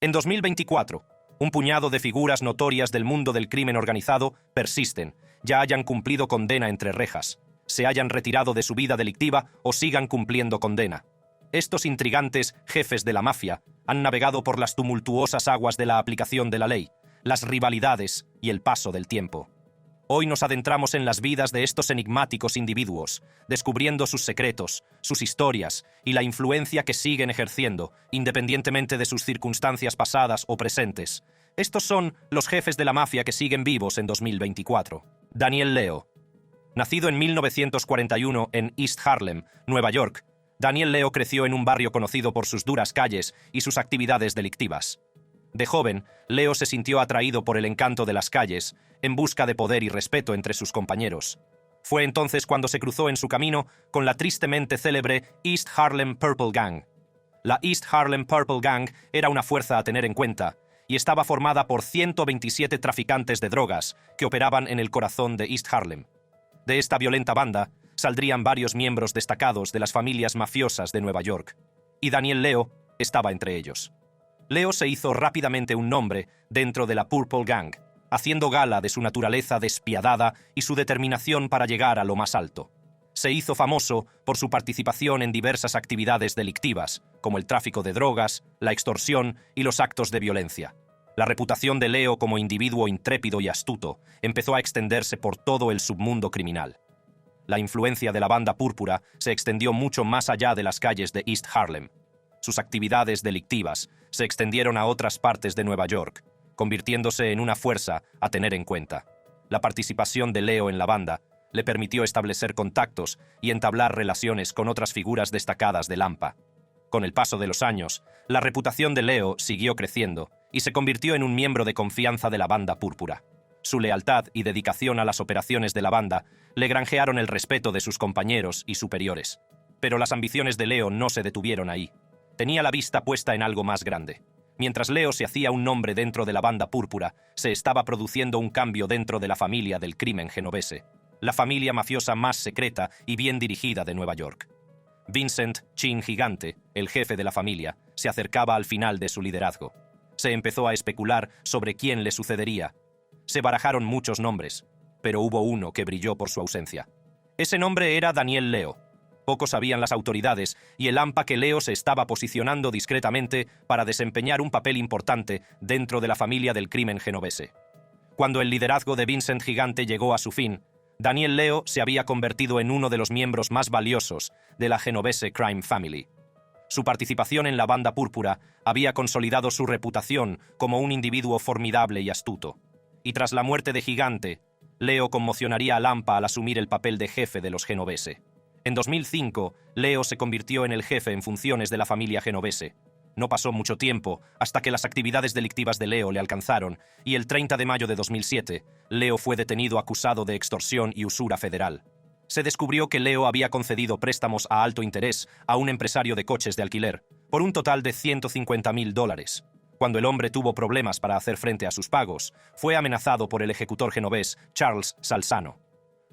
En 2024, un puñado de figuras notorias del mundo del crimen organizado persisten, ya hayan cumplido condena entre rejas, se hayan retirado de su vida delictiva o sigan cumpliendo condena. Estos intrigantes jefes de la mafia han navegado por las tumultuosas aguas de la aplicación de la ley, las rivalidades y el paso del tiempo. Hoy nos adentramos en las vidas de estos enigmáticos individuos, descubriendo sus secretos, sus historias y la influencia que siguen ejerciendo, independientemente de sus circunstancias pasadas o presentes. Estos son los jefes de la mafia que siguen vivos en 2024. Daniel Leo. Nacido en 1941 en East Harlem, Nueva York, Daniel Leo creció en un barrio conocido por sus duras calles y sus actividades delictivas. De joven, Leo se sintió atraído por el encanto de las calles, en busca de poder y respeto entre sus compañeros. Fue entonces cuando se cruzó en su camino con la tristemente célebre East Harlem Purple Gang. La East Harlem Purple Gang era una fuerza a tener en cuenta, y estaba formada por 127 traficantes de drogas que operaban en el corazón de East Harlem. De esta violenta banda saldrían varios miembros destacados de las familias mafiosas de Nueva York, y Daniel Leo estaba entre ellos. Leo se hizo rápidamente un nombre dentro de la Purple Gang, haciendo gala de su naturaleza despiadada y su determinación para llegar a lo más alto. Se hizo famoso por su participación en diversas actividades delictivas, como el tráfico de drogas, la extorsión y los actos de violencia. La reputación de Leo como individuo intrépido y astuto empezó a extenderse por todo el submundo criminal. La influencia de la banda púrpura se extendió mucho más allá de las calles de East Harlem. Sus actividades delictivas se extendieron a otras partes de Nueva York, convirtiéndose en una fuerza a tener en cuenta. La participación de Leo en la banda le permitió establecer contactos y entablar relaciones con otras figuras destacadas del AMPA. Con el paso de los años, la reputación de Leo siguió creciendo y se convirtió en un miembro de confianza de la banda púrpura. Su lealtad y dedicación a las operaciones de la banda le granjearon el respeto de sus compañeros y superiores. Pero las ambiciones de Leo no se detuvieron ahí. Tenía la vista puesta en algo más grande. Mientras Leo se hacía un nombre dentro de la banda púrpura, se estaba produciendo un cambio dentro de la familia del crimen genovese, la familia mafiosa más secreta y bien dirigida de Nueva York. Vincent Chin Gigante, el jefe de la familia, se acercaba al final de su liderazgo. Se empezó a especular sobre quién le sucedería. Se barajaron muchos nombres, pero hubo uno que brilló por su ausencia. Ese nombre era Daniel Leo. Poco sabían las autoridades y el AMPA que Leo se estaba posicionando discretamente para desempeñar un papel importante dentro de la familia del crimen genovese. Cuando el liderazgo de Vincent Gigante llegó a su fin, Daniel Leo se había convertido en uno de los miembros más valiosos de la Genovese Crime Family. Su participación en la banda púrpura había consolidado su reputación como un individuo formidable y astuto. Y tras la muerte de Gigante, Leo conmocionaría al AMPA al asumir el papel de jefe de los genovese. En 2005, Leo se convirtió en el jefe en funciones de la familia genovese. No pasó mucho tiempo hasta que las actividades delictivas de Leo le alcanzaron y el 30 de mayo de 2007, Leo fue detenido acusado de extorsión y usura federal. Se descubrió que Leo había concedido préstamos a alto interés a un empresario de coches de alquiler, por un total de $150,000. Cuando el hombre tuvo problemas para hacer frente a sus pagos, fue amenazado por el ejecutor genovés Charles Salzano.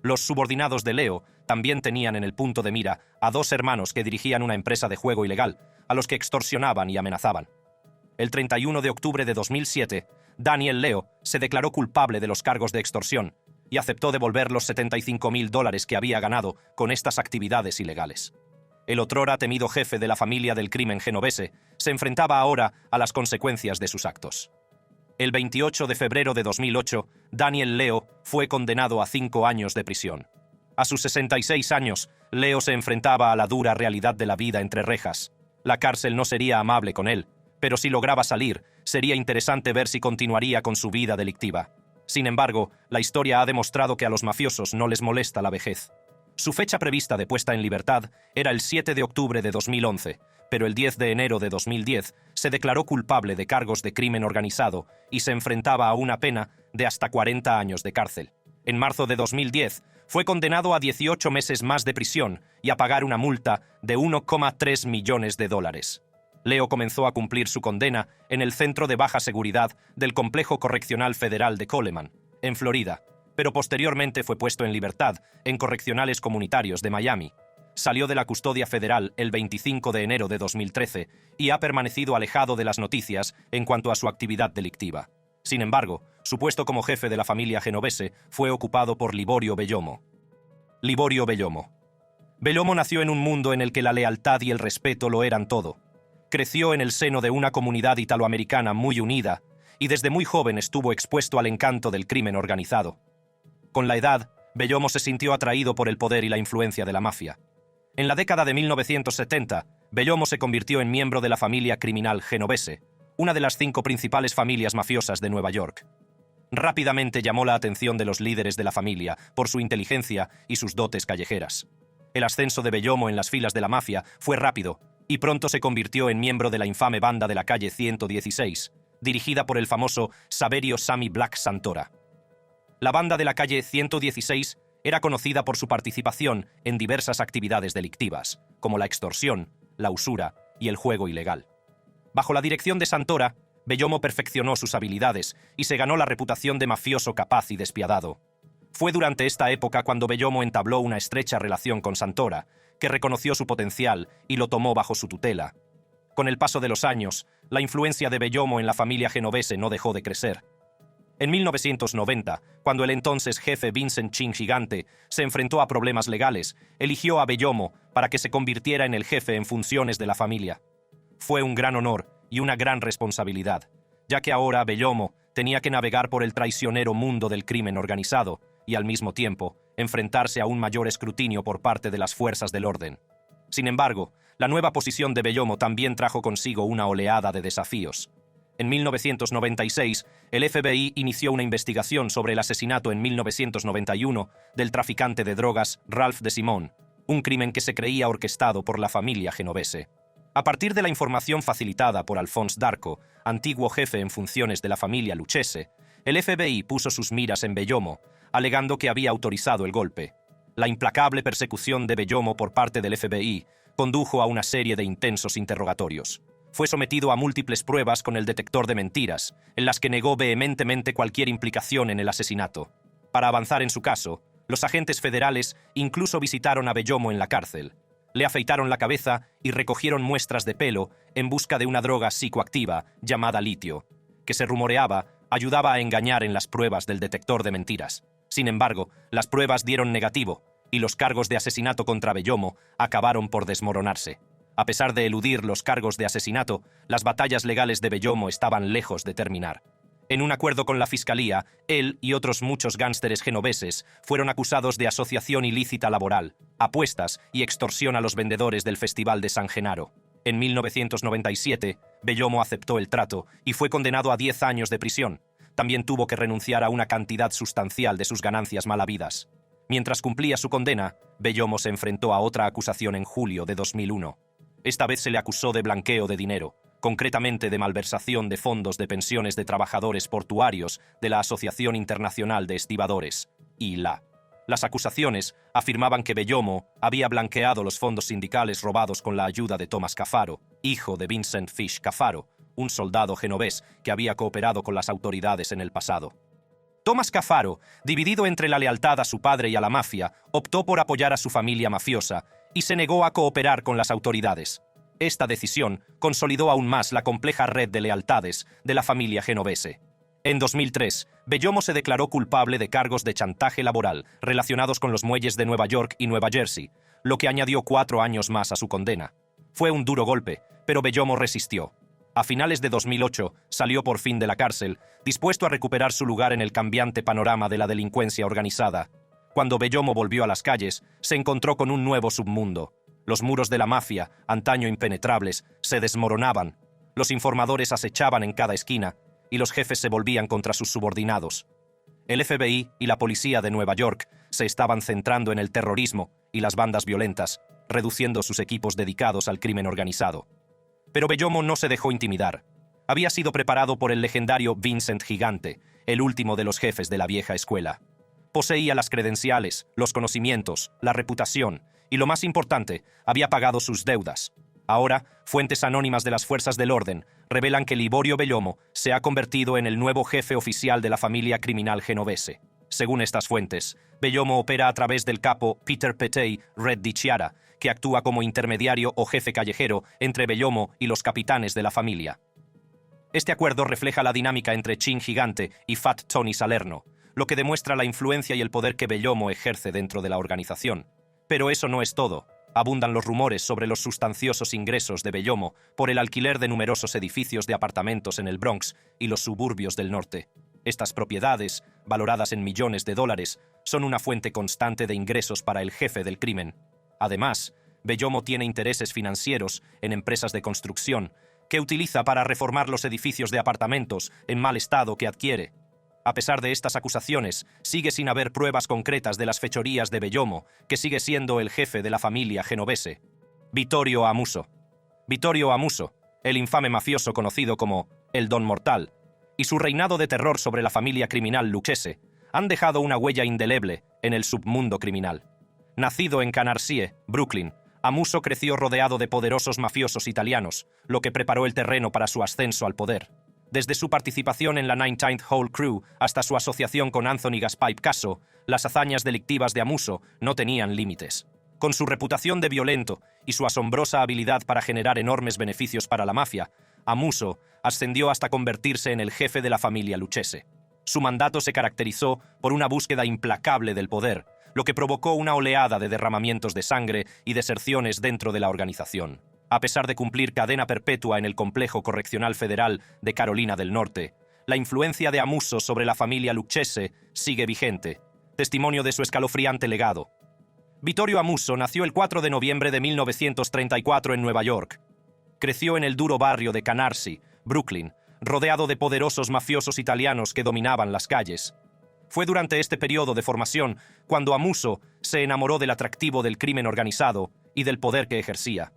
Los subordinados de Leo también tenían en el punto de mira a dos hermanos que dirigían una empresa de juego ilegal, a los que extorsionaban y amenazaban. El 31 de octubre de 2007, Daniel Leo se declaró culpable de los cargos de extorsión y aceptó devolver los $75,000 que había ganado con estas actividades ilegales. El otrora temido jefe de la familia del crimen genovese se enfrentaba ahora a las consecuencias de sus actos. El 28 de febrero de 2008, Daniel Leo fue condenado a 5 años de prisión. A sus 66 años, Leo se enfrentaba a la dura realidad de la vida entre rejas. La cárcel no sería amable con él, pero si lograba salir, sería interesante ver si continuaría con su vida delictiva. Sin embargo, la historia ha demostrado que a los mafiosos no les molesta la vejez. Su fecha prevista de puesta en libertad era el 7 de octubre de 2011, pero el 10 de enero de 2010 se declaró culpable de cargos de crimen organizado y se enfrentaba a una pena de hasta 40 años de cárcel. En marzo de 2010 fue condenado a 18 meses más de prisión y a pagar una multa de $1,3 millones. Leo comenzó a cumplir su condena en el Centro de Baja Seguridad del Complejo Correccional Federal de Coleman, en Florida, pero posteriormente fue puesto en libertad en correccionales comunitarios de Miami. salió de la custodia federal el 25 de enero de 2013 y ha permanecido alejado de las noticias en cuanto a su actividad delictiva. Sin embargo, su puesto como jefe de la familia genovese fue ocupado por Liborio Bellomo. Liborio Bellomo. Bellomo nació en un mundo en el que la lealtad y el respeto lo eran todo. Creció en el seno de una comunidad italoamericana muy unida y desde muy joven estuvo expuesto al encanto del crimen organizado. Con la edad, Bellomo se sintió atraído por el poder y la influencia de la mafia. En la década de 1970, Bellomo se convirtió en miembro de la familia criminal genovese, una de las 5 principales familias mafiosas de Nueva York. Rápidamente llamó la atención de los líderes de la familia por su inteligencia y sus dotes callejeras. El ascenso de Bellomo en las filas de la mafia fue rápido y pronto se convirtió en miembro de la infame banda de la calle 116, dirigida por el famoso Saverio Sammy Black Santora. La banda de la calle 116 era conocida por su participación en diversas actividades delictivas, como la extorsión, la usura y el juego ilegal. Bajo la dirección de Santora, Bellomo perfeccionó sus habilidades y se ganó la reputación de mafioso capaz y despiadado. Fue durante esta época cuando Bellomo entabló una estrecha relación con Santora, que reconoció su potencial y lo tomó bajo su tutela. Con el paso de los años, la influencia de Bellomo en la familia genovese no dejó de crecer. En 1990, cuando el entonces jefe Vincent Chin Gigante se enfrentó a problemas legales, eligió a Bellomo para que se convirtiera en el jefe en funciones de la familia. Fue un gran honor y una gran responsabilidad, ya que ahora Bellomo tenía que navegar por el traicionero mundo del crimen organizado y, al mismo tiempo, enfrentarse a un mayor escrutinio por parte de las fuerzas del orden. Sin embargo, la nueva posición de Bellomo también trajo consigo una oleada de desafíos. En 1996, el FBI inició una investigación sobre el asesinato en 1991 del traficante de drogas Ralph de Simón, un crimen que se creía orquestado por la familia genovese. A partir de la información facilitada por Alphonse Darco, antiguo jefe en funciones de la familia Lucchese, el FBI puso sus miras en Bellomo, alegando que había autorizado el golpe. La implacable persecución de Bellomo por parte del FBI condujo a una serie de intensos interrogatorios. Fue sometido a múltiples pruebas con el detector de mentiras, en las que negó vehementemente cualquier implicación en el asesinato. Para avanzar en su caso, los agentes federales incluso visitaron a Bellomo en la cárcel. Le afeitaron la cabeza y recogieron muestras de pelo en busca de una droga psicoactiva llamada litio, que se rumoreaba ayudaba a engañar en las pruebas del detector de mentiras. Sin embargo, las pruebas dieron negativo, y los cargos de asesinato contra Bellomo acabaron por desmoronarse. A pesar de eludir los cargos de asesinato, las batallas legales de Bellomo estaban lejos de terminar. En un acuerdo con la fiscalía, él y otros muchos gánsteres genoveses fueron acusados de asociación ilícita laboral, apuestas y extorsión a los vendedores del Festival de San Genaro. En 1997, Bellomo aceptó el trato y fue condenado a 10 años de prisión. También tuvo que renunciar a una cantidad sustancial de sus ganancias mal habidas. Mientras cumplía su condena, Bellomo se enfrentó a otra acusación en julio de 2001. Esta vez se le acusó de blanqueo de dinero, concretamente de malversación de fondos de pensiones de trabajadores portuarios de la Asociación Internacional de Estibadores, ILA. Las acusaciones afirmaban que Bellomo había blanqueado los fondos sindicales robados con la ayuda de Thomas Cafaro, hijo de Vincent Fish Cafaro, un soldado genovés que había cooperado con las autoridades en el pasado. Thomas Cafaro, dividido entre la lealtad a su padre y a la mafia, optó por apoyar a su familia mafiosa y se negó a cooperar con las autoridades. Esta decisión consolidó aún más la compleja red de lealtades de la familia genovese. En 2003, Bellomo se declaró culpable de cargos de chantaje laboral relacionados con los muelles de Nueva York y Nueva Jersey, lo que añadió 4 años más a su condena. Fue un duro golpe, pero Bellomo resistió. A finales de 2008 salió por fin de la cárcel, dispuesto a recuperar su lugar en el cambiante panorama de la delincuencia organizada. Cuando Bellomo volvió a las calles, se encontró con un nuevo submundo. Los muros de la mafia, antaño impenetrables, se desmoronaban. Los informadores acechaban en cada esquina y los jefes se volvían contra sus subordinados. El FBI y la policía de Nueva York se estaban centrando en el terrorismo y las bandas violentas, reduciendo sus equipos dedicados al crimen organizado. Pero Bellomo no se dejó intimidar. Había sido preparado por el legendario Vincent Gigante, el último de los jefes de la vieja escuela. Poseía las credenciales, los conocimientos, la reputación y, lo más importante, había pagado sus deudas. Ahora, fuentes anónimas de las fuerzas del orden revelan que Liborio Bellomo se ha convertido en el nuevo jefe oficial de la familia criminal genovese. Según estas fuentes, Bellomo opera a través del capo Peter Petey Red Di Chiara, que actúa como intermediario o jefe callejero entre Bellomo y los capitanes de la familia. Este acuerdo refleja la dinámica entre Chin Gigante y Fat Tony Salerno, lo que demuestra la influencia y el poder que Bellomo ejerce dentro de la organización. Pero eso no es todo. Abundan los rumores sobre los sustanciosos ingresos de Bellomo por el alquiler de numerosos edificios de apartamentos en el Bronx y los suburbios del norte. Estas propiedades, valoradas en millones de dólares, son una fuente constante de ingresos para el jefe del crimen. Además, Bellomo tiene intereses financieros en empresas de construcción que utiliza para reformar los edificios de apartamentos en mal estado que adquiere. A pesar de estas acusaciones, sigue sin haber pruebas concretas de las fechorías de Bellomo, que sigue siendo el jefe de la familia genovese. Vittorio Amuso. Vittorio Amuso, el infame mafioso conocido como el Don Mortal, y su reinado de terror sobre la familia criminal lucchese han dejado una huella indeleble en el submundo criminal. Nacido en Canarsie, Brooklyn, Amuso creció rodeado de poderosos mafiosos italianos, lo que preparó el terreno para su ascenso al poder. Desde su participación en la 19th Hole Crew hasta su asociación con Anthony Gaspipe Casso, las hazañas delictivas de Amuso no tenían límites. Con su reputación de violento y su asombrosa habilidad para generar enormes beneficios para la mafia, Amuso ascendió hasta convertirse en el jefe de la familia lucchese. Su mandato se caracterizó por una búsqueda implacable del poder, lo que provocó una oleada de derramamientos de sangre y deserciones dentro de la organización. A pesar de cumplir cadena perpetua en el Complejo Correccional Federal de Carolina del Norte, la influencia de Amuso sobre la familia lucchese sigue vigente, testimonio de su escalofriante legado. Vittorio Amuso nació el 4 de noviembre de 1934 en Nueva York. Creció en el duro barrio de Canarsie, Brooklyn, rodeado de poderosos mafiosos italianos que dominaban las calles. Fue durante este periodo de formación cuando Amuso se enamoró del atractivo del crimen organizado y del poder que ejercía.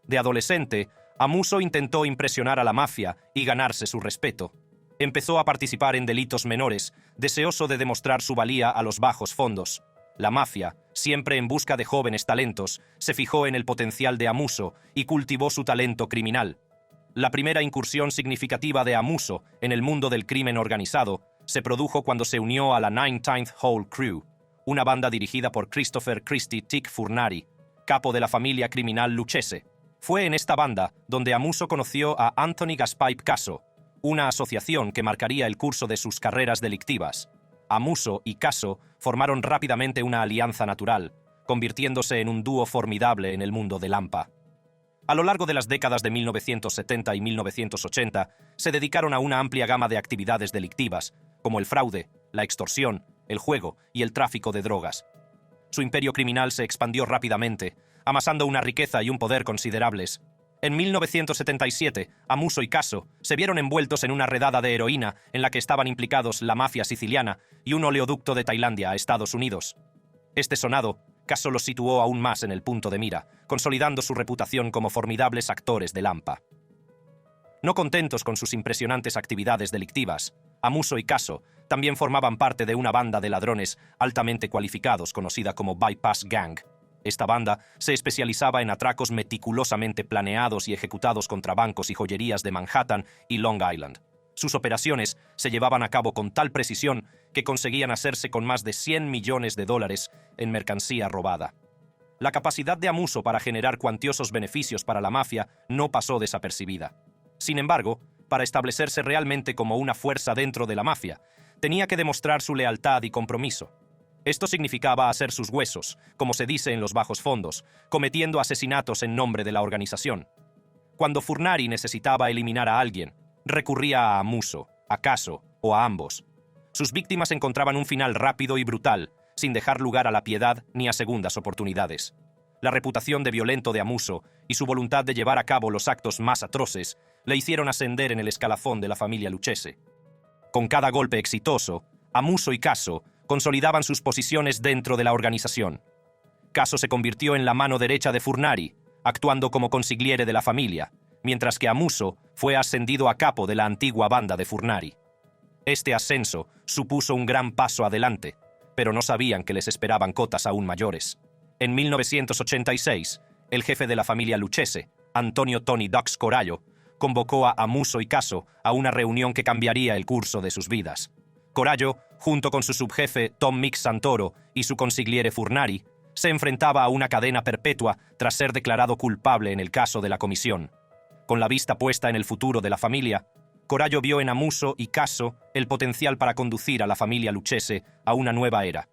De adolescente, Amuso intentó impresionar a la mafia y ganarse su respeto. Empezó a participar en delitos menores, deseoso de demostrar su valía a los bajos fondos. La mafia, siempre en busca de jóvenes talentos, se fijó en el potencial de Amuso y cultivó su talento criminal. La primera incursión significativa de Amuso en el mundo del crimen organizado se produjo cuando se unió a la 19th Hole Crew, una banda dirigida por Christopher Christie Tick Furnari, capo de la familia criminal lucchese. Fue en esta banda donde Amuso conoció a Anthony Gaspipe Casso, una asociación que marcaría el curso de sus carreras delictivas. Amuso y Casso formaron rápidamente una alianza natural, convirtiéndose en un dúo formidable en el mundo del AMPA. A lo largo de las décadas de 1970 y 1980, se dedicaron a una amplia gama de actividades delictivas, como el fraude, la extorsión, el juego y el tráfico de drogas. Su imperio criminal se expandió rápidamente, amasando una riqueza y un poder considerables. En 1977, Amuso y Casso se vieron envueltos en una redada de heroína en la que estaban implicados la mafia siciliana y un oleoducto de Tailandia a Estados Unidos. Este sonado, Casso los situó aún más en el punto de mira, consolidando su reputación como formidables actores del AMPA. No contentos con sus impresionantes actividades delictivas, Amuso y Casso también formaban parte de una banda de ladrones altamente cualificados conocida como Bypass Gang. Esta banda se especializaba en atracos meticulosamente planeados y ejecutados contra bancos y joyerías de Manhattan y Long Island. Sus operaciones se llevaban a cabo con tal precisión que conseguían hacerse con más de $100 millones en mercancía robada. La capacidad de Amuso para generar cuantiosos beneficios para la mafia no pasó desapercibida. Sin embargo, para establecerse realmente como una fuerza dentro de la mafia, tenía que demostrar su lealtad y compromiso. Esto significaba hacer sus huesos, como se dice en los bajos fondos, cometiendo asesinatos en nombre de la organización. Cuando Furnari necesitaba eliminar a alguien, recurría a Amuso, a Casso o a ambos. Sus víctimas encontraban un final rápido y brutal, sin dejar lugar a la piedad ni a segundas oportunidades. La reputación de violento de Amuso y su voluntad de llevar a cabo los actos más atroces le hicieron ascender en el escalafón de la familia lucchese. Con cada golpe exitoso, Amuso y Casso consolidaban sus posiciones dentro de la organización. Casso se convirtió en la mano derecha de Furnari, actuando como consigliere de la familia, mientras que Amuso fue ascendido a capo de la antigua banda de Furnari. Este ascenso supuso un gran paso adelante, pero no sabían que les esperaban cotas aún mayores. En 1986, el jefe de la familia lucchese, Antonio Tony Dux Corallo, convocó a Amuso y Casso a una reunión que cambiaría el curso de sus vidas. Corallo, junto con su subjefe Tom Mix Santoro y su consigliere Furnari, Se enfrentaba a una cadena perpetua tras ser declarado culpable en el caso de la comisión. Con la vista puesta en el futuro de la familia, Corallo vio en Amuso y Caso el potencial para conducir a la familia Lucchese a una nueva era.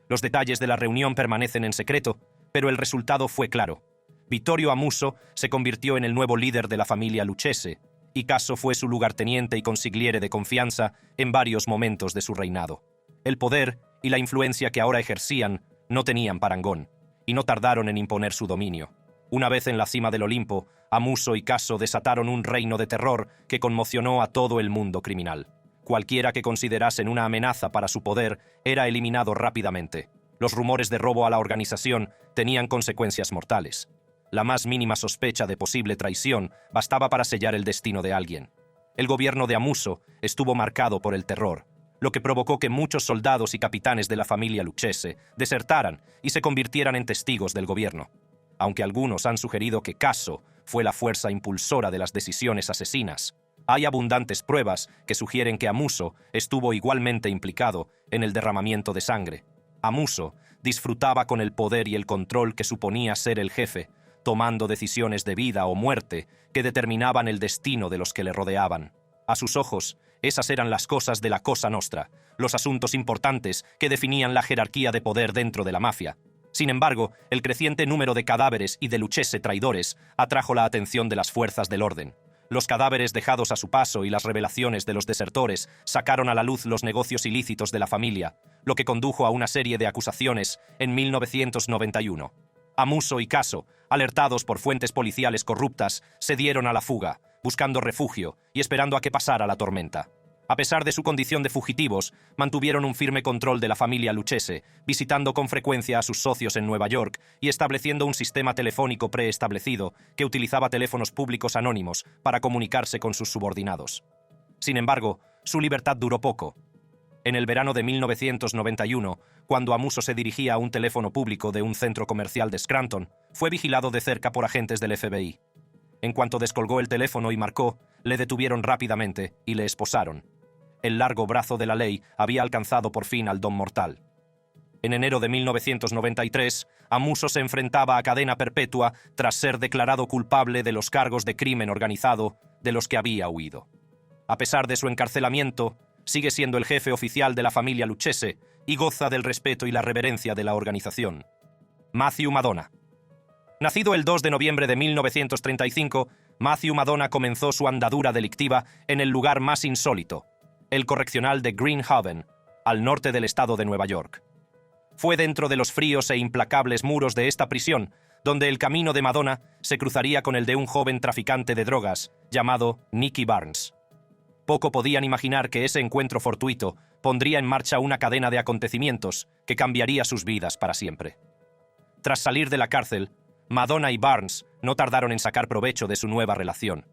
Los detalles de la reunión permanecen en secreto, pero el resultado fue claro. Vittorio Amuso se convirtió en el nuevo líder de la familia Lucchese, y Caso fue su lugarteniente y consigliere de confianza en varios momentos de su reinado. El poder y la influencia que ahora ejercían no tenían parangón, y no tardaron en imponer su dominio. Una vez en la cima del Olimpo, Amuso y Caso desataron un reino de terror que conmocionó a todo el mundo criminal. Cualquiera que considerasen una amenaza para su poder era eliminado rápidamente. Los rumores de robo a la organización tenían consecuencias mortales. La más mínima sospecha de posible traición bastaba para sellar el destino de alguien. El gobierno de Amuso estuvo marcado por el terror, lo que provocó que muchos soldados y capitanes de la familia Lucchese desertaran y se convirtieran en testigos del gobierno. Aunque algunos han sugerido que Caso fue la fuerza impulsora de las decisiones asesinas, hay abundantes pruebas que sugieren que Amuso estuvo igualmente implicado en el derramamiento de sangre. Amuso disfrutaba con el poder y el control que suponía ser el jefe, tomando decisiones de vida o muerte que determinaban el destino de los que le rodeaban. A sus ojos, esas eran las cosas de la Cosa Nostra, los asuntos importantes que definían la jerarquía de poder dentro de la mafia. Sin embargo, el creciente número de cadáveres y de Lucchese traidores atrajo la atención de las fuerzas del orden. Los cadáveres dejados a su paso y las revelaciones de los desertores sacaron a la luz los negocios ilícitos de la familia, lo que condujo a una serie de acusaciones en 1991. Amuso y Caso, alertados por fuentes policiales corruptas, se dieron a la fuga, buscando refugio y esperando a que pasara la tormenta. A pesar de su condición de fugitivos, mantuvieron un firme control de la familia Lucchese, visitando con frecuencia a sus socios en Nueva York y estableciendo un sistema telefónico preestablecido que utilizaba teléfonos públicos anónimos para comunicarse con sus subordinados. Sin embargo, su libertad duró poco. En el verano de 1991, cuando Amuso se dirigía a un teléfono público de un centro comercial de Scranton, fue vigilado de cerca por agentes del FBI. En cuanto descolgó el teléfono y marcó, le detuvieron rápidamente y le esposaron. El largo brazo de la ley había alcanzado por fin al don mortal. En enero de 1993, Amuso se enfrentaba a cadena perpetua tras ser declarado culpable de los cargos de crimen organizado de los que había huido. A pesar de su encarcelamiento, sigue siendo el jefe oficial de la familia Lucchese y goza del respeto y la reverencia de la organización. Matthew Madonna. Nacido el 2 de noviembre de 1935, Matthew Madonna comenzó su andadura delictiva en el lugar más insólito, el correccional de Green Haven, al norte del estado de Nueva York. Fue dentro de los fríos e implacables muros de esta prisión donde el camino de Madonna se cruzaría con el de un joven traficante de drogas llamado Nicky Barnes. Poco podían imaginar que ese encuentro fortuito pondría en marcha una cadena de acontecimientos que cambiaría sus vidas para siempre. Tras salir de la cárcel, Madonna y Barnes no tardaron en sacar provecho de su nueva relación.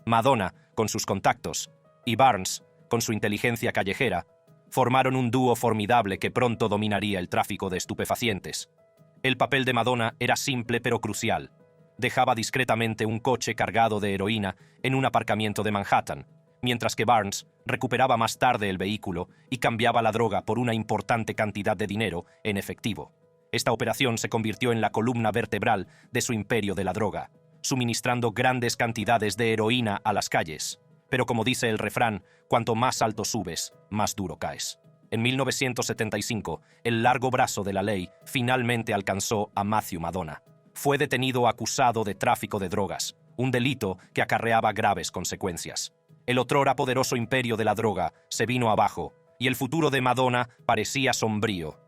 Madonna, con sus contactos, y Barnes, con su inteligencia callejera, formaron un dúo formidable que pronto dominaría el tráfico de estupefacientes. El papel de Madonna era simple pero crucial. Dejaba discretamente un coche cargado de heroína en un aparcamiento de Manhattan, mientras que Barnes recuperaba más tarde el vehículo y cambiaba la droga por una importante cantidad de dinero en efectivo. Esta operación se convirtió en la columna vertebral de su imperio de la droga, suministrando grandes cantidades de heroína a las calles. Pero como dice el refrán, cuanto más alto subes, más duro caes. En 1975, el largo brazo de la ley finalmente alcanzó a Matthew Madonna. Fue detenido acusado de tráfico de drogas, un delito que acarreaba graves consecuencias. El otrora poderoso imperio de la droga se vino abajo y el futuro de Madonna parecía sombrío.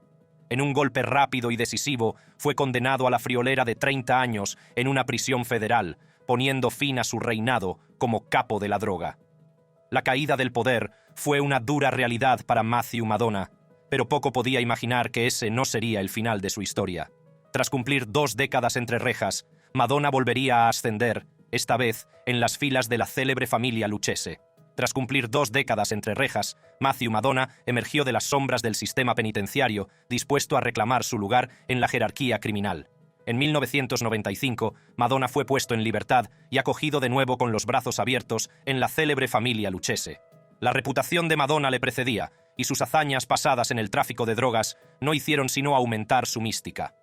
En un golpe rápido y decisivo, fue condenado a la friolera de 30 años en una prisión federal, poniendo fin a su reinado como capo de la droga. La caída del poder fue una dura realidad para Matthew Madonna, pero poco podía imaginar que ese no sería el final de su historia. Tras cumplir 2 décadas entre rejas, Madonna volvería a ascender, esta vez en las filas de la célebre familia Lucchese. Tras cumplir 2 décadas entre rejas, Matthew Madonna emergió de las sombras del sistema penitenciario, dispuesto a reclamar su lugar en la jerarquía criminal. En 1995, Madonna fue puesto en libertad y acogido de nuevo con los brazos abiertos en la célebre familia Lucchese. La reputación de Madonna le precedía, y sus hazañas pasadas en el tráfico de drogas no hicieron sino aumentar su mística.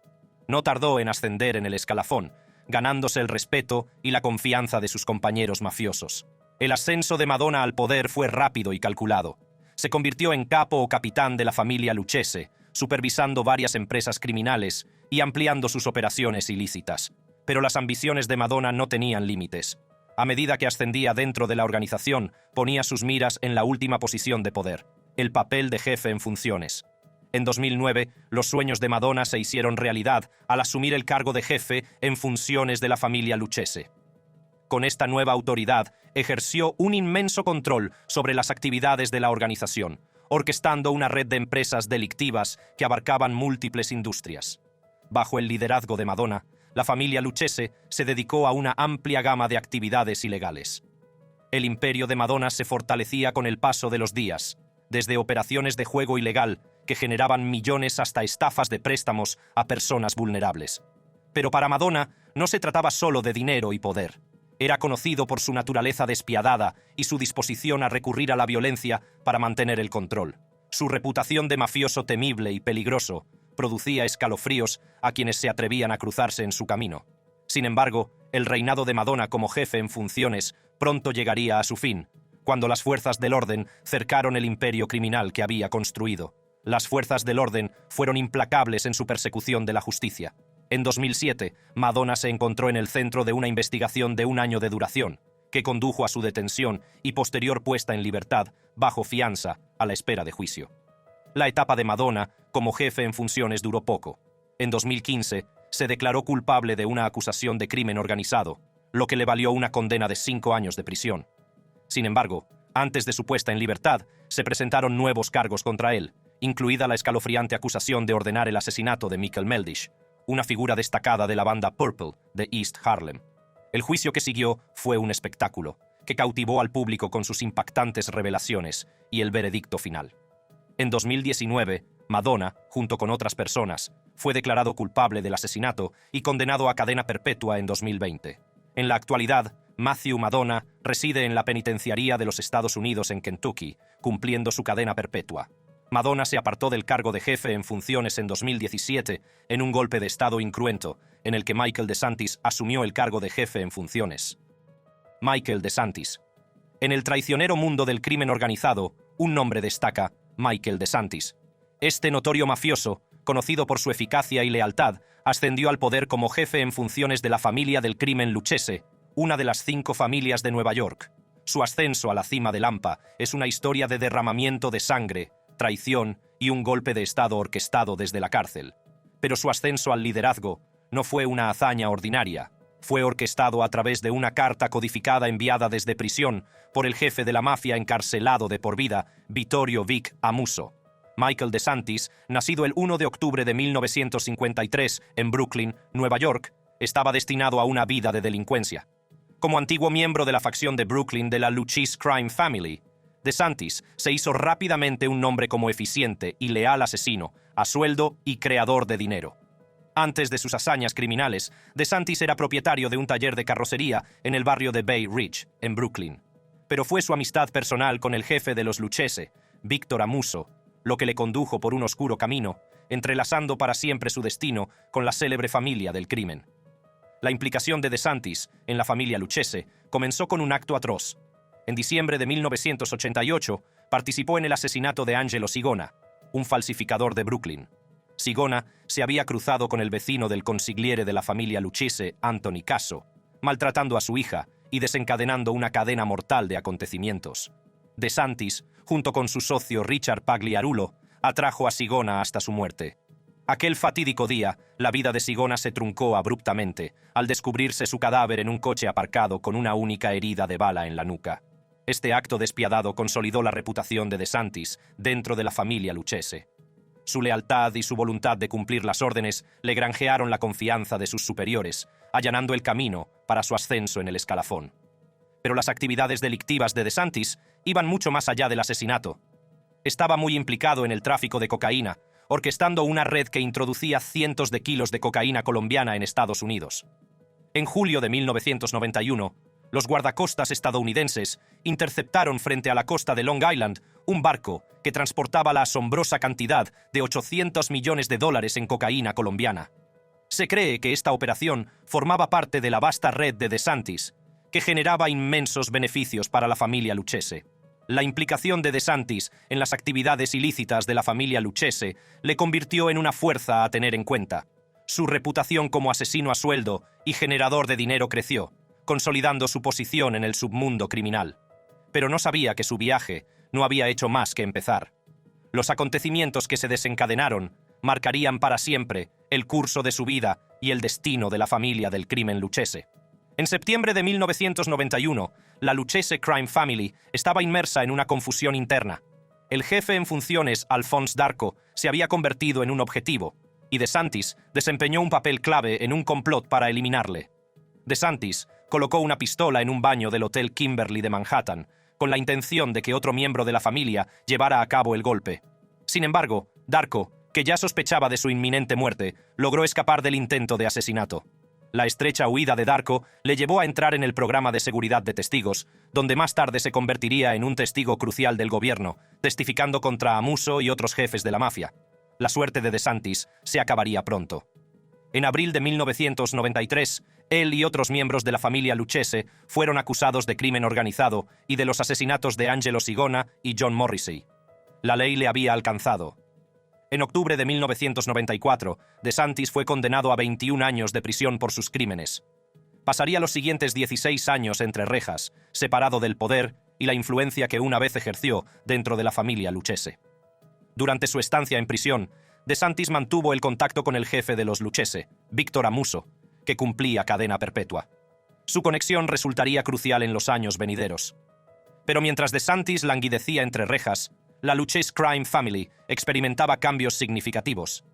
No tardó en ascender en el escalafón, ganándose el respeto y la confianza de sus compañeros mafiosos. El ascenso de Madonna al poder fue rápido y calculado. Se convirtió en capo o capitán de la familia Lucchese, supervisando varias empresas criminales y ampliando sus operaciones ilícitas. Pero las ambiciones de Madonna no tenían límites. A medida que ascendía dentro de la organización, ponía sus miras en la última posición de poder, el papel de jefe en funciones. En 2009, los sueños de Madonna se hicieron realidad al asumir el cargo de jefe en funciones de la familia Lucchese. Con esta nueva autoridad, ejerció un inmenso control sobre las actividades de la organización, orquestando una red de empresas delictivas que abarcaban múltiples industrias. Bajo el liderazgo de Madonna, la familia Lucchese se dedicó a una amplia gama de actividades ilegales. El imperio de Madonna se fortalecía con el paso de los días, desde operaciones de juego ilegal que generaban millones hasta estafas de préstamos a personas vulnerables. Pero para Madonna no se trataba solo de dinero y poder. Era conocido por su naturaleza despiadada y su disposición a recurrir a la violencia para mantener el control. Su reputación de mafioso temible y peligroso producía escalofríos a quienes se atrevían a cruzarse en su camino. Sin embargo, el reinado de Madonna como jefe en funciones pronto llegaría a su fin, cuando las fuerzas del orden cercaron el imperio criminal que había construido. Las fuerzas del orden fueron implacables en su persecución de la justicia. En 2007, Madonna se encontró en el centro de una investigación de 1 año de duración, que condujo a su detención y posterior puesta en libertad, bajo fianza, a la espera de juicio. La etapa de Madonna como jefe en funciones duró poco. En 2015, se declaró culpable de una acusación de crimen organizado, lo que le valió una condena de 5 años de prisión. Sin embargo, antes de su puesta en libertad, se presentaron nuevos cargos contra él, incluida la escalofriante acusación de ordenar el asesinato de Mikkel Meldish, una figura destacada de la banda Purple de East Harlem. El juicio que siguió fue un espectáculo, que cautivó al público con sus impactantes revelaciones y el veredicto final. En 2019, Madonna, junto con otras personas, fue declarado culpable del asesinato y condenado a cadena perpetua en 2020. En la actualidad, Matthew Madonna reside en la penitenciaría de los Estados Unidos en Kentucky, cumpliendo su cadena perpetua. Madonna se apartó del cargo de jefe en funciones en 2017 en un golpe de estado incruento en el que Michael DeSantis asumió el cargo de jefe en funciones. Michael DeSantis. En el traicionero mundo del crimen organizado, un nombre destaca: Michael DeSantis. Este notorio mafioso, conocido por su eficacia y lealtad, ascendió al poder como jefe en funciones de la familia del crimen Lucchese, una de las 5 familias de Nueva York. Su ascenso a la cima del AMPA es una historia de derramamiento de sangre, traición y un golpe de estado orquestado desde la cárcel. Pero su ascenso al liderazgo no fue una hazaña ordinaria. Fue orquestado a través de una carta codificada enviada desde prisión por el jefe de la mafia encarcelado de por vida, Vittorio Vic Amuso. Michael DeSantis, nacido el 1 de octubre de 1953 en Brooklyn, Nueva York, estaba destinado a una vida de delincuencia. Como antiguo miembro de la facción de Brooklyn de la Lucchese Crime Family, DeSantis se hizo rápidamente un nombre como eficiente y leal asesino, a sueldo y creador de dinero. Antes de sus hazañas criminales, DeSantis era propietario de un taller de carrocería en el barrio de Bay Ridge, en Brooklyn. Pero fue su amistad personal con el jefe de los Lucchese, Víctor Amuso, lo que le condujo por un oscuro camino, entrelazando para siempre su destino con la célebre familia del crimen. La implicación de DeSantis en la familia Lucchese comenzó con un acto atroz. En diciembre de 1988, participó en el asesinato de Angelo Sigona, un falsificador de Brooklyn. Sigona se había cruzado con el vecino del consigliere de la familia Lucchese, Anthony Casso, maltratando a su hija y desencadenando una cadena mortal de acontecimientos. DeSantis, junto con su socio Richard Pagliarulo, atrajo a Sigona hasta su muerte. Aquel fatídico día, la vida de Sigona se truncó abruptamente al descubrirse su cadáver en un coche aparcado con una única herida de bala en la nuca. Este acto despiadado consolidó la reputación de DeSantis dentro de la familia Lucchese. Su lealtad y su voluntad de cumplir las órdenes le granjearon la confianza de sus superiores, allanando el camino para su ascenso en el escalafón. Pero las actividades delictivas de DeSantis iban mucho más allá del asesinato. Estaba muy implicado en el tráfico de cocaína, orquestando una red que introducía cientos de kilos de cocaína colombiana en Estados Unidos. En julio de 1991, los guardacostas estadounidenses interceptaron frente a la costa de Long Island un barco que transportaba la asombrosa cantidad de $800 millones en cocaína colombiana. Se cree que esta operación formaba parte de la vasta red de DeSantis, que generaba inmensos beneficios para la familia Lucchese. La implicación de DeSantis en las actividades ilícitas de la familia Lucchese le convirtió en una fuerza a tener en cuenta. Su reputación como asesino a sueldo y generador de dinero creció, consolidando su posición en el submundo criminal. Pero no sabía que su viaje no había hecho más que empezar. Los acontecimientos que se desencadenaron marcarían para siempre el curso de su vida y el destino de la familia del crimen Lucchese. En septiembre de 1991, la Lucchese Crime Family estaba inmersa en una confusión interna. El jefe en funciones, Alphonse Darco, se había convertido en un objetivo, y DeSantis desempeñó un papel clave en un complot para eliminarle. DeSantis colocó una pistola en un baño del Hotel Kimberly de Manhattan, con la intención de que otro miembro de la familia llevara a cabo el golpe. Sin embargo, Darco, que ya sospechaba de su inminente muerte, logró escapar del intento de asesinato. La estrecha huida de Darco le llevó a entrar en el programa de seguridad de testigos, donde más tarde se convertiría en un testigo crucial del gobierno, testificando contra Amuso y otros jefes de la mafia. La suerte de DeSantis se acabaría pronto. En abril de 1993, él y otros miembros de la familia Lucchese fueron acusados de crimen organizado y de los asesinatos de Angelo Sigona y John Morrissey. La ley le había alcanzado. En octubre de 1994, DeSantis fue condenado a 21 años de prisión por sus crímenes. Pasaría los siguientes 16 años entre rejas, separado del poder y la influencia que una vez ejerció dentro de la familia Lucchese. Durante su estancia en prisión, DeSantis mantuvo el contacto con el jefe de los Lucchese, Víctor Amuso, que cumplía cadena perpetua. Su conexión resultaría crucial en los años venideros. Pero mientras DeSantis languidecía entre rejas, la Lucchese Crime Family experimentaba cambios significativos.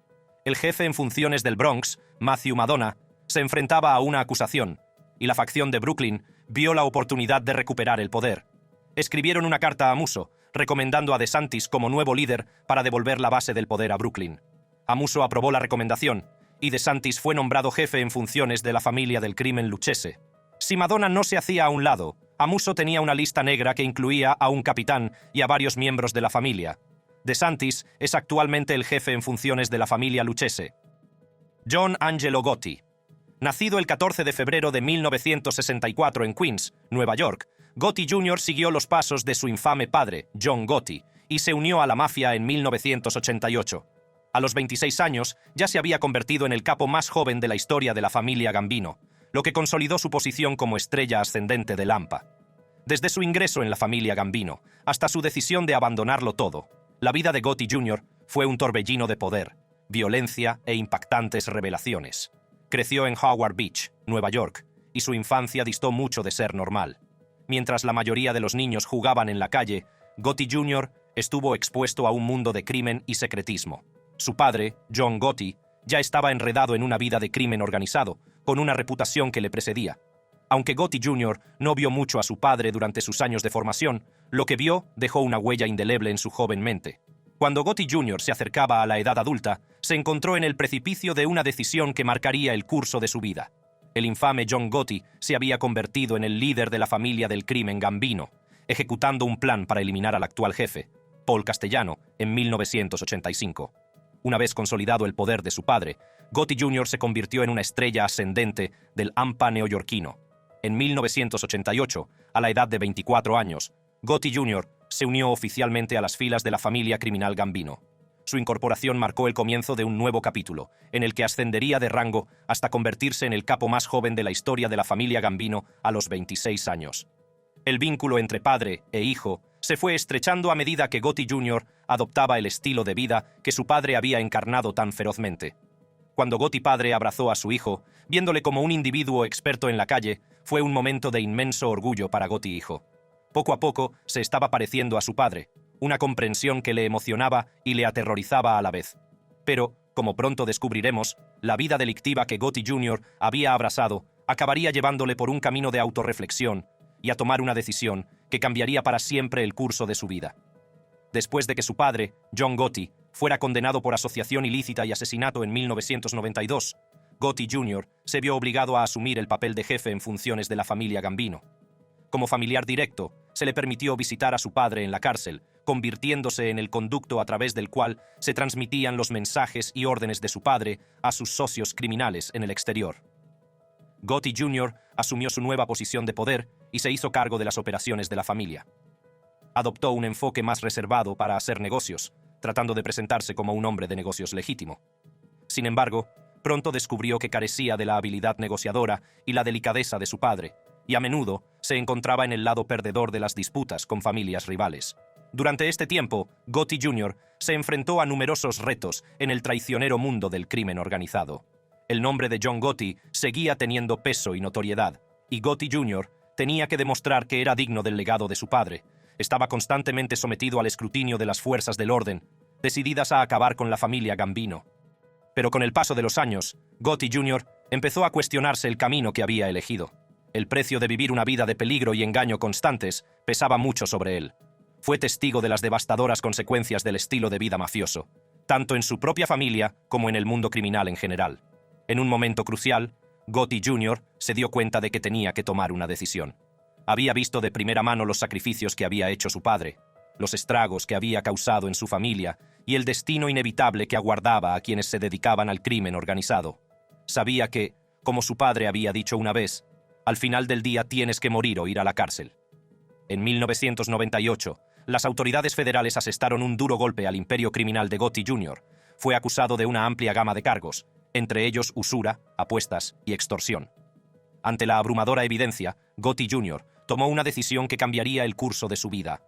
El jefe en funciones del Bronx, Matthew Madonna, se enfrentaba a una acusación, y la facción de Brooklyn vio la oportunidad de recuperar el poder. Escribieron una carta a Amuso, recomendando a DeSantis como nuevo líder para devolver la base del poder a Brooklyn. Amuso aprobó la recomendación, y DeSantis fue nombrado jefe en funciones de la familia del crimen Lucchese. Si Madonna no se hacía a un lado, Amuso tenía una lista negra que incluía a un capitán y a varios miembros de la familia. DeSantis es actualmente el jefe en funciones de la familia Lucchese. John Angelo Gotti. Nacido el 14 de febrero de 1964 en Queens, Nueva York, Gotti Jr. siguió los pasos de su infame padre, John Gotti, y se unió a la mafia en 1988. A los 26 años, ya se había convertido en el capo más joven de la historia de la familia Gambino, lo que consolidó su posición como estrella ascendente de AMPA. Desde su ingreso en la familia Gambino hasta su decisión de abandonarlo todo, la vida de Gotti Jr. fue un torbellino de poder, violencia e impactantes revelaciones. Creció en Howard Beach, Nueva York, y su infancia distó mucho de ser normal. Mientras la mayoría de los niños jugaban en la calle, Gotti Jr. estuvo expuesto a un mundo de crimen y secretismo. Su padre, John Gotti, ya estaba enredado en una vida de crimen organizado, con una reputación que le precedía. Aunque Gotti Jr. no vio mucho a su padre durante sus años de formación, lo que vio dejó una huella indeleble en su joven mente. Cuando Gotti Jr. se acercaba a la edad adulta, se encontró en el precipicio de una decisión que marcaría el curso de su vida. El infame John Gotti se había convertido en el líder de la familia del crimen Gambino, ejecutando un plan para eliminar al actual jefe, Paul Castellano, en 1985. Una vez consolidado el poder de su padre, Gotti Jr. se convirtió en una estrella ascendente del AMPA neoyorquino. En 1988, a la edad de 24 años, Gotti Jr. se unió oficialmente a las filas de la familia criminal Gambino. Su incorporación marcó el comienzo de un nuevo capítulo, en el que ascendería de rango hasta convertirse en el capo más joven de la historia de la familia Gambino a los 26 años. El vínculo entre padre e hijo se fue estrechando a medida que Gotti Jr. adoptaba el estilo de vida que su padre había encarnado tan ferozmente. Cuando Gotti padre abrazó a su hijo, viéndole como un individuo experto en la calle, fue un momento de inmenso orgullo para Gotti hijo. Poco a poco se estaba pareciendo a su padre, una comprensión que le emocionaba y le aterrorizaba a la vez. Pero, como pronto descubriremos, la vida delictiva que Gotti Jr. había abrazado acabaría llevándole por un camino de autorreflexión y a tomar una decisión que cambiaría para siempre el curso de su vida. Después de que su padre, John Gotti, fuera condenado por asociación ilícita y asesinato en 1992, Gotti Jr. se vio obligado a asumir el papel de jefe en funciones de la familia Gambino. Como familiar directo, se le permitió visitar a su padre en la cárcel, convirtiéndose en el conducto a través del cual se transmitían los mensajes y órdenes de su padre a sus socios criminales en el exterior. Gotti Jr. asumió su nueva posición de poder y se hizo cargo de las operaciones de la familia. Adoptó un enfoque más reservado para hacer negocios, tratando de presentarse como un hombre de negocios legítimo. Sin embargo, pronto descubrió que carecía de la habilidad negociadora y la delicadeza de su padre, y a menudo se encontraba en el lado perdedor de las disputas con familias rivales. Durante este tiempo, Gotti Jr. se enfrentó a numerosos retos en el traicionero mundo del crimen organizado. El nombre de John Gotti seguía teniendo peso y notoriedad, y Gotti Jr. tenía que demostrar que era digno del legado de su padre. Estaba constantemente sometido al escrutinio de las fuerzas del orden, decididas a acabar con la familia Gambino. Pero con el paso de los años, Gotti Jr. empezó a cuestionarse el camino que había elegido. El precio de vivir una vida de peligro y engaño constantes pesaba mucho sobre él. Fue testigo de las devastadoras consecuencias del estilo de vida mafioso, tanto en su propia familia como en el mundo criminal en general. En un momento crucial, Gotti Jr. se dio cuenta de que tenía que tomar una decisión. Había visto de primera mano los sacrificios que había hecho su padre, los estragos que había causado en su familia y el destino inevitable que aguardaba a quienes se dedicaban al crimen organizado. Sabía que, como su padre había dicho una vez, al final del día tienes que morir o ir a la cárcel. En 1998, las autoridades federales asestaron un duro golpe al imperio criminal de Gotti Jr. Fue acusado de una amplia gama de cargos, entre ellos usura, apuestas y extorsión. Ante la abrumadora evidencia, Gotti Jr. tomó una decisión que cambiaría el curso de su vida.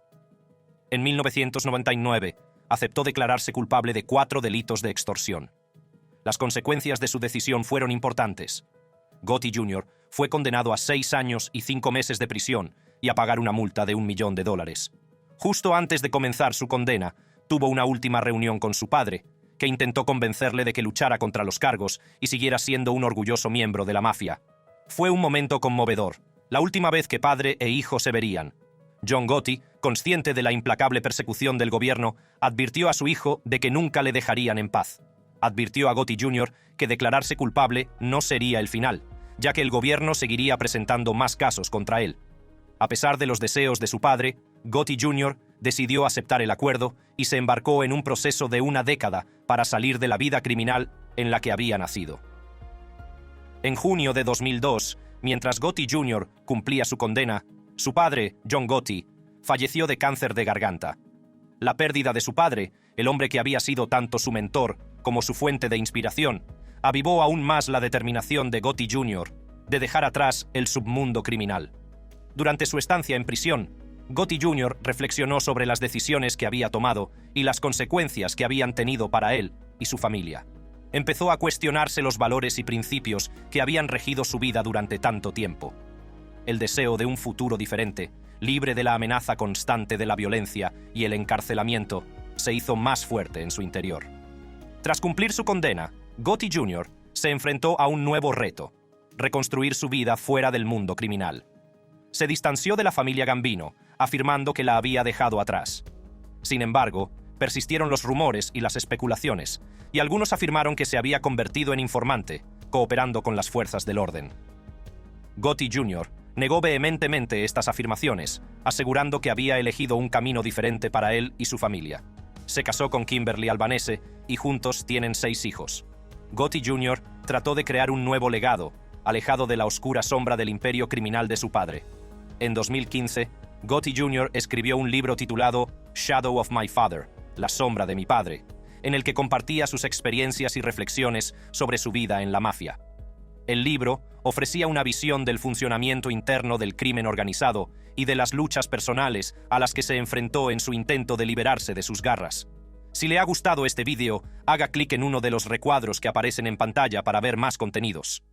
En 1999, aceptó declararse culpable de 4 delitos de extorsión. Las consecuencias de su decisión fueron importantes. Gotti Jr. fue condenado a 6 años y 5 meses de prisión y a pagar una multa de $1 millón. Justo antes de comenzar su condena, tuvo una última reunión con su padre, que intentó convencerle de que luchara contra los cargos y siguiera siendo un orgulloso miembro de la mafia. Fue un momento conmovedor, la última vez que padre e hijo se verían. John Gotti, consciente de la implacable persecución del gobierno, advirtió a su hijo de que nunca le dejarían en paz. Advirtió a Gotti Jr. que declararse culpable no sería el final, ya que el gobierno seguiría presentando más casos contra él. A pesar de los deseos de su padre, Gotti Jr. decidió aceptar el acuerdo y se embarcó en un proceso de una década para salir de la vida criminal en la que había nacido. En junio de 2002, mientras Gotti Jr. cumplía su condena, su padre, John Gotti, falleció de cáncer de garganta. La pérdida de su padre, el hombre que había sido tanto su mentor como su fuente de inspiración, avivó aún más la determinación de Gotti Jr. de dejar atrás el submundo criminal. Durante su estancia en prisión, Gotti Jr. reflexionó sobre las decisiones que había tomado y las consecuencias que habían tenido para él y su familia. Empezó a cuestionarse los valores y principios que habían regido su vida durante tanto tiempo. El deseo de un futuro diferente, libre de la amenaza constante de la violencia y el encarcelamiento, se hizo más fuerte en su interior. Tras cumplir su condena, Gotti Jr. se enfrentó a un nuevo reto: reconstruir su vida fuera del mundo criminal. Se distanció de la familia Gambino, afirmando que la había dejado atrás. Sin embargo, persistieron los rumores y las especulaciones, y algunos afirmaron que se había convertido en informante, cooperando con las fuerzas del orden. Gotti Jr. negó vehementemente estas afirmaciones, asegurando que había elegido un camino diferente para él y su familia. Se casó con Kimberly Albanese y juntos tienen 6 hijos. Gotti Jr. trató de crear un nuevo legado, alejado de la oscura sombra del imperio criminal de su padre. En 2015, Gotti Jr. escribió un libro titulado Shadow of My Father, La sombra de mi padre, en el que compartía sus experiencias y reflexiones sobre su vida en la mafia. El libro ofrecía una visión del funcionamiento interno del crimen organizado y de las luchas personales a las que se enfrentó en su intento de liberarse de sus garras. Si le ha gustado este vídeo, haga clic en uno de los recuadros que aparecen en pantalla para ver más contenidos.